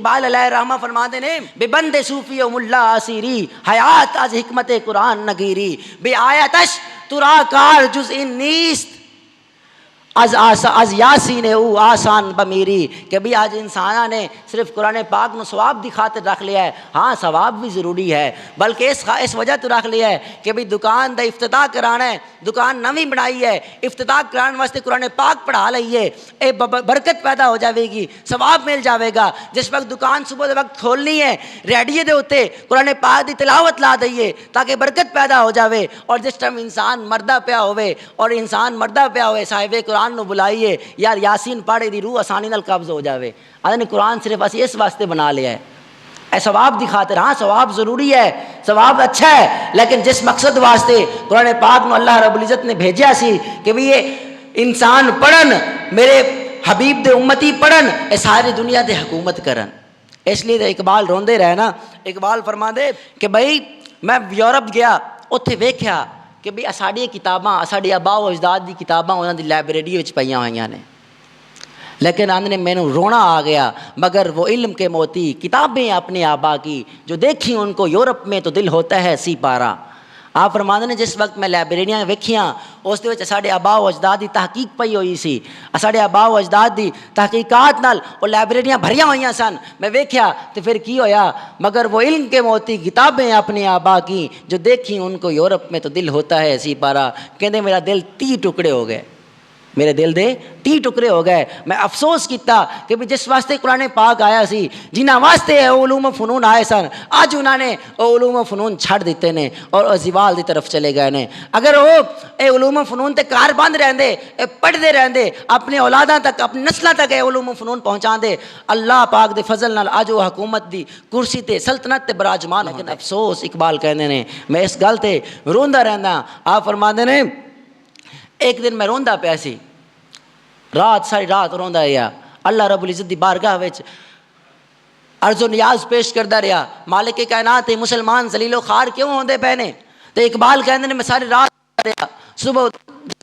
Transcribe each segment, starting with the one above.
اقبال علیہ الرحمہ فرماتے ہیں بے بند صوفی و ملا اسیری حیات از حکمت قرآن نگیری بے آیتش ترا کار جز ان نیست از یاسین او آسان بمیری کہ بھی آج انسانہ نے صرف قرآن پاک نو ثواب دی خاطر رکھ لیا ہے. ہاں ثواب بھی ضروری ہے بلکہ اس وجہ تو رکھ لیا ہے کہ بھی دکان دا افتتاح کرانا ہے, دکان نویں بنائی ہے, افتتاح کرانے واسطے قرآن پاک پڑھا لئیے, اے برکت پیدا ہو جاوے گی, ثواب مل جاوے گا. جس وقت دکان صبح دے وقت کھولنی ہے ریڈیے دے ہوتے قرآن پاک دی تلاوت لا دئیے تاکہ برکت پیدا ہو جاوے. اور جس ٹائم انسان مردہ پیا ہوئے اور انسان مردہ پیا ہوئے صاحب قرآن نو بلائیے یار یاسین پڑھے دی روح آسانی نال قبض ہو جاوے. نے قرآن صرف اسی اس واسطے بنا لیا ہے اے ثواب دی خاطر. ہاں ثواب ضروری ہے, ثواب اچھا ہے, لیکن جس مقصد واسطے قرآن پاک نو اللہ رب العزت نے بھیجا سی کہ بھی یہ انسان پڑھن, میرے حبیب دے امتی پڑھن, اے ساری دنیا دے حکومت کرن. اس لیے اقبال روندے رہے نا. اقبال فرما دے کہ بھائی میں یورپ گیا, اتھے ویکھیا کہ بھی ساڑی کتاباں ساڑی آبا و اجداد دی کتاباں انہاں دی لائبریری وچ پئیاں ہوئیاں نے, لیکن آندھنے میں نے رونا آ گیا مگر وہ علم کے موتی کتابیں اپنے آبا کی جو دیکھی ان کو یورپ میں تو دل ہوتا ہے سی پارا. آپ فرماندے نے جس وقت میں لائبریریاں ویکھیاں اس دے وچ ساڑے آبا و اجداد دی تحقیق پئی ہوئی سی, ساڑے آبا و اجداد دی تحقیقات نال وہ لائبریریاں بھریاں ہوئیاں سن. میں ویکھیا تو پھر کی ہویا مگر وہ علم کے موتی کتابیں اپنے آبا کی جو دیکھی ان کو یورپ میں تو دل ہوتا ہے سی پارا. کہندے میرا دل 30 ٹکڑے ہو گئے, میرے دل دے 30 ٹکڑے ہو گئے. میں افسوس کیتا کہ بھی جس واسطے قرآن پاک آیا سی, جنہاں واسطے علوم و فنون آئے سن, آج انہوں نے علوم و فنون چھڑ دیتے نے اور زوال دی طرف چلے گئے نے. اگر وہ اے علوم و فنون تے کار بند رہندے, اے پڑھدے رہندے, اپنے اولاداں تک اپنی نسلاں تک اے علوم و فنون پہنچا دے, اللہ پاک دے فضل نال آج وہ حکومت دی کرسی تے سلطنت تے براجمان. لیکن افسوس اقبال کہندے نے میں اس گل تے روندا رہندا. آپ فرماندے نے ایک دن میں روندا پیا سی, رات ساری رات روندا رہیا, اللہ رب العزت دی بارگاہ وچ عرض و نیاز پیش کردا رہیا. مالک کائنات مسلمان ذلیل و خوار کیوں ہوندے پے نے؟ تے اقبال کہندے نے میں ساری رات رہیا, صبح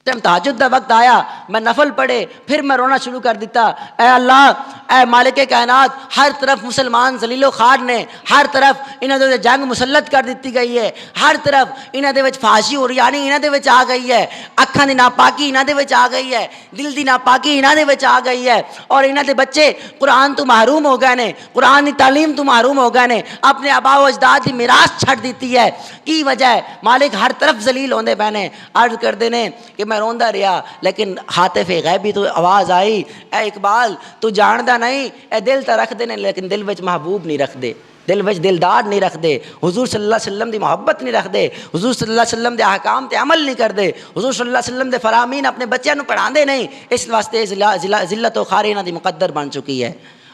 جب تہجد دا وقت آیا میں نفل پڑھے, پھر میں رونا شروع کر دیتا. اے اللہ, اے مالک کائنات, ہر طرف مسلمان ذلیل و خوار نے, ہر طرف انہاں دے جنگ مسلط کر دیتی گئی ہے, ہر طرف انہاں دے وچ فحاشی اور یعنی انہاں دے وچ آ گئی ہے, اکھاں دی ناپاکی انہاں دے وچ آ گئی ہے, دل دی ناپاکی انہاں دے وچ آ گئی ہے, اور انہاں دے بچے قرآن تو محروم ہو گئے نے, قرآن دی تعلیم تو محروم ہو گئے نے, اپنے آبا و اجداد دی میراث چھڑ دیتی ہے. کی وجہ ہے؟ مالک ہر طرف ذلیل ہوندے پے نے. عرض کردے نے کہ میں روندا رہیا, لیکن حاطف غیبی تو آواز آئی, اے اقبال تو جاندا نہیں, اے دل تا رکھ دے نے لیکن دل وچ محبوب نہیں رکھ دے, دل وچ دلدار نہیں رکھ دے, حضور صلی اللہ علیہ وسلم دی محبت نہیں رکھ دے, حضور صلی اللہ علیہ وسلم دے احکام تے عمل نہیں کر دے, حضور صلی اللہ علیہ وسلم دے فرامین اپنے بچیاں نو پڑھا دے نہیں. اس واسطے ذلت و خواری انہاں دی مقدر بن چکی ہے.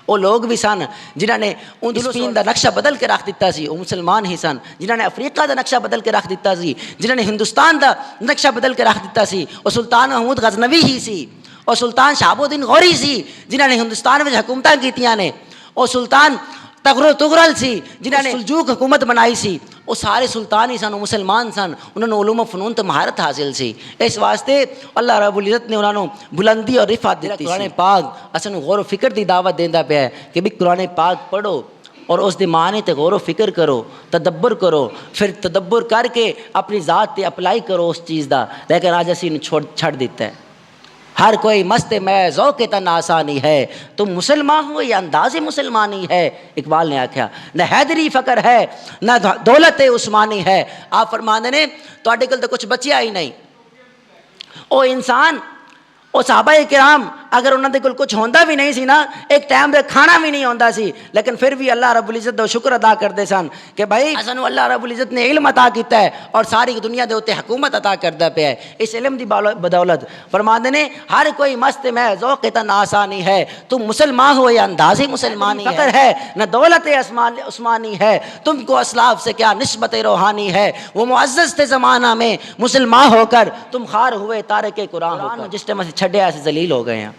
وہ لوگ بھی سن جنہاں نے اسپین دا نقشہ بدل کے رکھ دیتا سی, وہ مسلمان ہی سن. جنہاں نے افریقہ دا نقشہ بدل کے رکھ دیتا سی, جنہاں نے ہندوستان دا نقشہ بدل کے رکھ دیتا سی, وہ سلطان محمود غزنوی ہی سی, اور سلطان شہاب الدین غوری سی جنہاں نے ہندوستان میں حکومتاں کیتیاں نے, اور سلطان تغرل سی جنہاں نے سلجوق حکومت بنائی سی. وہ سارے سلطان ہی سن, وہ مسلمان سن, انہوں نے علوم و فنون تے مہارت حاصل سی. اس واسطے اللہ رب العزت نے انہوں نے بلندی اور رفعت دیتی. قرآن پاک اصل غور و فکر دی دعوت دیندا پیا ہے کہ بھی قرآن پاک پڑھو اور اس دے معنی تے غور و فکر کرو, تدبر کرو, پھر تدبر کر کے اپنی ذات تے اپلائی کرو اس چیز دا. لیکن آج اسی چھڑ دیتا ہے. ہر کوئی مست میں ذوق تن آسانی ہے, تم مسلمان ہو یہ انداز مسلمانی ہے. اقبال نے آکھیا نہ حیدری فقر ہے نہ دولت عثمانی ہے. آپ فرماندے نے تواڈے کول تو کچھ بچیا ہی نہیں. او انسان, او صحابہ کرام اگر انہوں نے کچھ ہوندا بھی نہیں سی نا, ایک ٹائم دے کھانا بھی نہیں ہوندا سی, لیکن پھر بھی اللہ رب العزت دا شکر ادا کرتے سن کہ بھائی سانو اللہ رب العزت نے علم عطا کیتا ہے اور ساری دنیا دے اوتے حکومت عطا کردا پیا ہے اس علم دی بدولت. فرماندے نے ہر کوئی مست میں ذوق تن آسانی ہے, تم مسلمان ہو یہ انداز مسلمانی فقر ہے نہ دولت عثمانی ہے, تم کو اسلاف سے کیا نسبت روحانی ہے. وہ معزز تھے زمانہ میں مسلمان ہو کر, تم خار ہوئے تارک قرآن. جس ٹائم سے چھڈیا سے ذلیل ہو گئے ہیں.